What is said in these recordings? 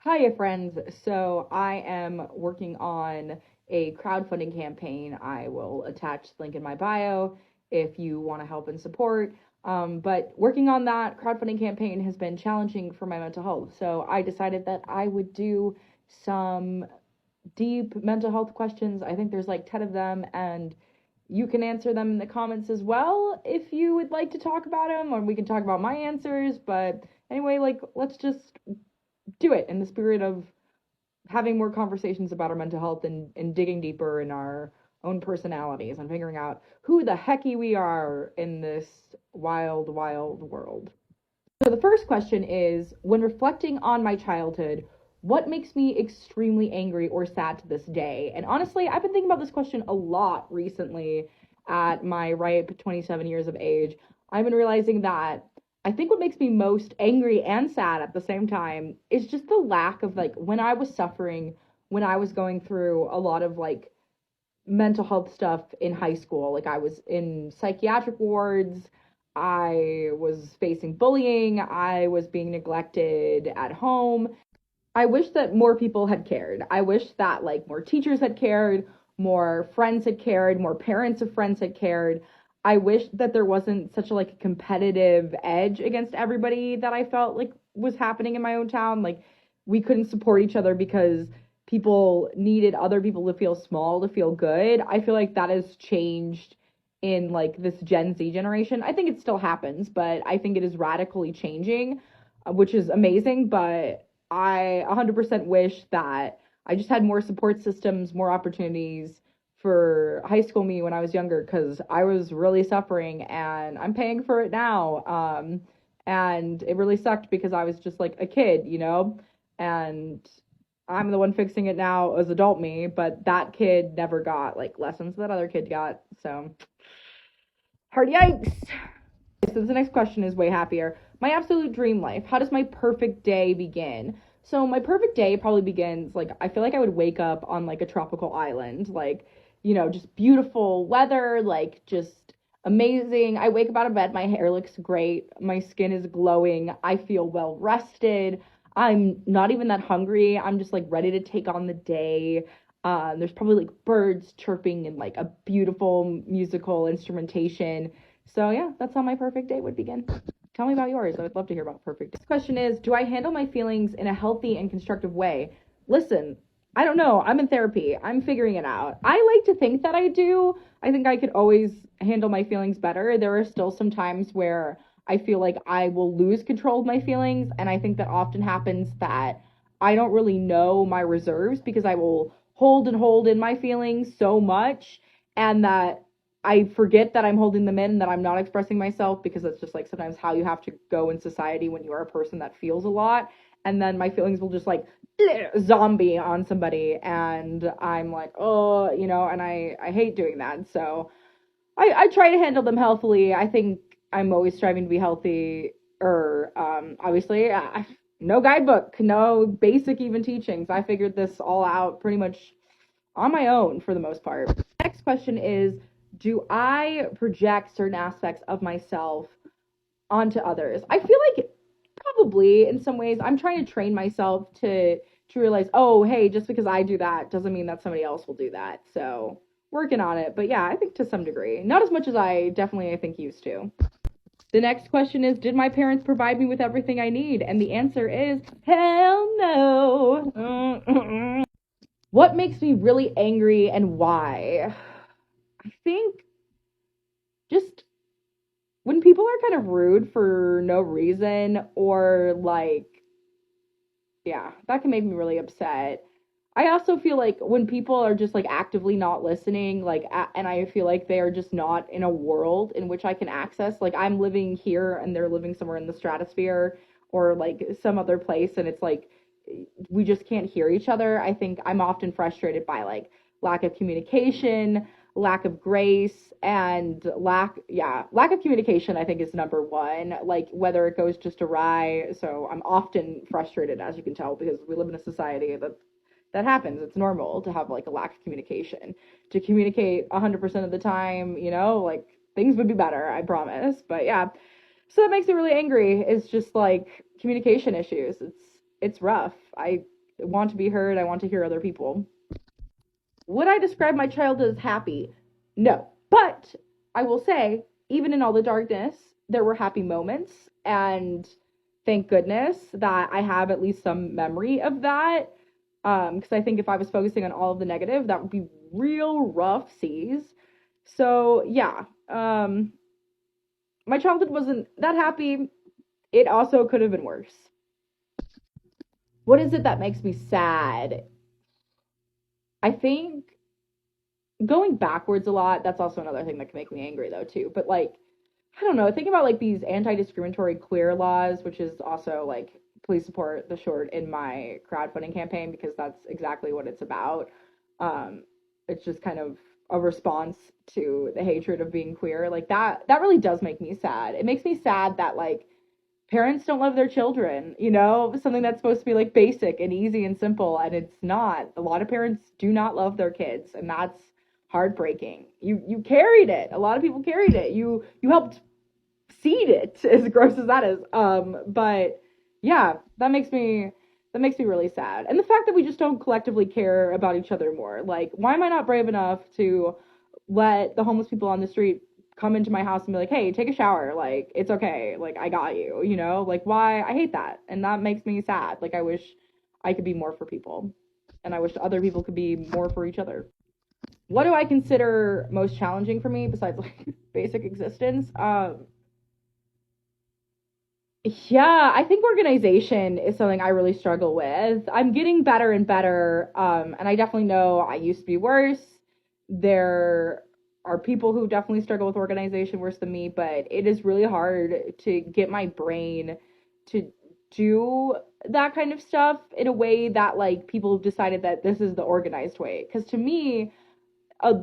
Hiya, friends. So I am working on a crowdfunding campaign. I will attach the link in my bio if you want to help and support. But working on that crowdfunding campaign has been challenging for my mental health. So I decided that I would do some deep mental health questions. I think there's like 10 of them, and you can answer them in the comments as well if you would like to talk about them, or we can talk about my answers. But anyway, like, let's just do it in the spirit of having more conversations about our mental health and digging deeper in our own personalities and figuring out who the hecky we are in this wild, wild world. So the first question is, when reflecting on my childhood, what makes me extremely angry or sad to this day? And honestly, I've been thinking about this question a lot recently at my ripe 27 years of age. I've been realizing that I think what makes me most angry and sad at the same time is just the lack of, like, when I was suffering, when I was going through a lot of like mental health stuff in high school. Like, I was in psychiatric wards, I was facing bullying, I was being neglected at home. I wish that more people had cared. I wish that like more teachers had cared, more friends had cared, more parents of friends had cared. I wish that there wasn't such a like a competitive edge against everybody that I felt like was happening in my own town. Like, we couldn't support each other because people needed other people to feel small to feel good. I feel like that has changed in like this Gen Z generation. I think it still happens, but I think it is radically changing, which is amazing. But I 100% wish that I just had more support systems, more opportunities for high school me when I was younger, because I was really suffering and I'm paying for it now. And it really sucked because I was just like a kid, and I'm the one fixing it now as adult me, but that kid never got like lessons that other kid got. So hard yikes. So the next question is way happier. My absolute dream life. How does my perfect day begin? So my perfect day probably begins like, I feel like I would wake up on like a tropical island, like, just beautiful weather, like just amazing. I wake up out of bed, my hair looks great, my skin is glowing, I feel well rested. I'm not even that hungry. I'm just like ready to take on the day. There's probably like birds chirping and like a beautiful musical instrumentation. So yeah, that's how my perfect day would begin. Tell me about yours. I would love to hear about perfect day. This question is, do I handle my feelings in a healthy and constructive way? Listen, I don't know. I'm in therapy. I'm figuring it out. I like to think that I do. I think I could always handle my feelings better. There are still some times where I feel like I will lose control of my feelings, and I think that often happens that I don't really know my reserves because I will hold and hold in my feelings so much, and that I forget that I'm holding them in and that I'm not expressing myself, because that's just like sometimes how you have to go in society when you are a person that feels a lot. And then my feelings will just like zombie on somebody, and I'm like, oh, and I hate doing that. So I try to handle them healthily. I think I'm always striving to be healthy. Or obviously, no guidebook, no basic even teachings. I figured this all out pretty much on my own for the most part. Next question is, do I project certain aspects of myself onto others? I feel like probably in some ways I'm trying to train myself to realize, oh, hey, just because I do that doesn't mean that somebody else will do that. So working on it. But yeah, I think to some degree. Not as much as I think used to. The next question is, did my parents provide me with everything I need? And the answer is hell no. What makes me really angry and why? I think just when people are kind of rude for no reason, or like, yeah, that can make me really upset. I also feel like when people are just like actively not listening, like, and I feel like they are just not in a world in which I can access. Like, I'm living here and they're living somewhere in the stratosphere or like some other place, and it's like we just can't hear each other. I think I'm often frustrated by like lack of communication, lack of grace, and lack of communication, I think, is number one. Like, whether it goes just awry. So I'm often frustrated, as you can tell, because we live in a society that happens. It's normal to have like a lack of communication. To communicate 100% of the time, like, things would be better, I promise. But yeah, so that makes me really angry. It's just like communication issues. It's rough. want to be heard. I want to hear other people. Would I describe my childhood as happy? No. But I will say, even in all the darkness, there were happy moments. And thank goodness that I have at least some memory of that. Because I think if I was focusing on all of the negative, that would be real rough seas. So, yeah. My childhood wasn't that happy. It also could have been worse. What is it that makes me sad? I think going backwards a lot, that's also another thing that can make me angry though too. But like, I don't know, think about like these anti-discriminatory queer laws, which is also like please support the short in my crowdfunding campaign because that's exactly what it's about. Um, it's just kind of a response to the hatred of being queer. Like that really does make me sad. It makes me sad that like parents don't love their children, you know, something that's supposed to be like basic and easy and simple, and it's not. A lot of parents do not love their kids, and that's heartbreaking. You carried it. A lot of people carried it. You helped seed it, as gross as that is. But yeah, that makes me really sad. And the fact that we just don't collectively care about each other more. Like, why am I not brave enough to let the homeless people on the street come into my house and be like, hey, take a shower. Like, it's okay. Like, I got you, you know? Like, why? I hate that. And that makes me sad. Like, I wish I could be more for people. And I wish other people could be more for each other. What do I consider most challenging for me besides like basic existence? Yeah, I think organization is something I really struggle with. I'm getting better and better, and I definitely know I used to be worse. There are people who definitely struggle with organization worse than me, but it is really hard to get my brain to do that kind of stuff in a way that like people have decided that this is the organized way. Because to me,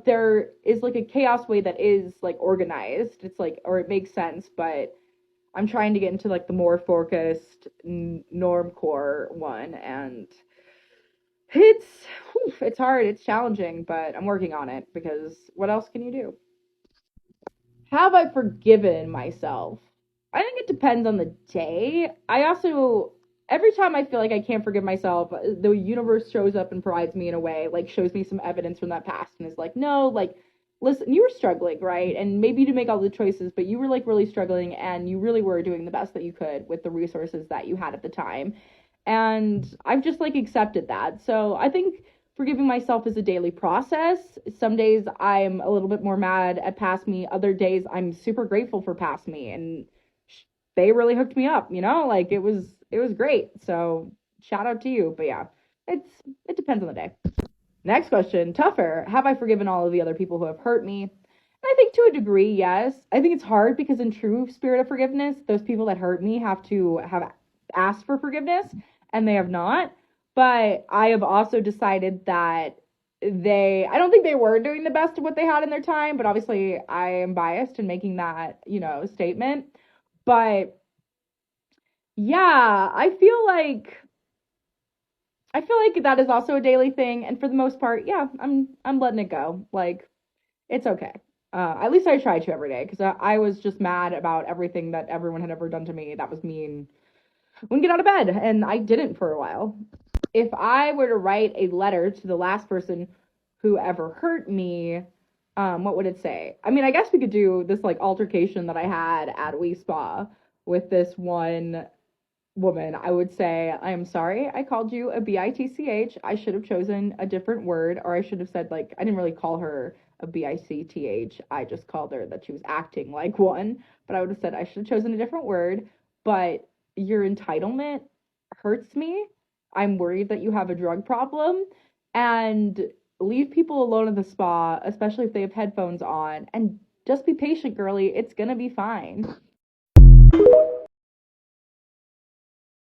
there is like a chaos way that is like organized. It's like, or it makes sense, but I'm trying to get into like the more focused normcore one, and it's it's hard, it's challenging, but I'm working on it because what else can you do? Have I forgiven myself? I think it depends on the day. I also every time I feel like I can't forgive myself, the universe shows up and provides me in a way, like shows me some evidence from that past and is like, no, like listen, you were struggling, right? And maybe you didn't make all the choices, but you were like really struggling and you really were doing the best that you could with the resources that you had at the time. And I've just like accepted that. So I think forgiving myself is a daily process. Some days I'm a little bit more mad at past me. Other days I'm super grateful for past me, and they really hooked me up, you know? Like it was great. So shout out to you. But yeah, it depends on the day. Next question, tougher. Have I forgiven all of the other people who have hurt me? And I think to a degree, yes. I think it's hard because in true spirit of forgiveness, those people that hurt me have to have asked for forgiveness and they have not. But I have also decided that I don't think they were doing the best of what they had in their time, but obviously I am biased in making that, statement. But yeah, I feel like that is also a daily thing, and for the most part, yeah, I'm letting it go. Like it's okay. At least I try to every day because I was just mad about everything that everyone had ever done to me. That was mean. Wouldn't get out of bed, and I didn't for a while. If I were to write a letter to the last person who ever hurt me, what would it say? I mean, I guess we could do this like altercation that I had at Wee Spa with this one woman. I would say, I am sorry I called you a bitch. I should have chosen a different word, or I should have said, like, I didn't really call her a bitch. I just called her that she was acting like one. But I would have said, I should have chosen a different word. But your entitlement hurts me. I'm worried that you have a drug problem. And leave people alone at the spa, especially if they have headphones on. And just be patient, girly. It's gonna be fine.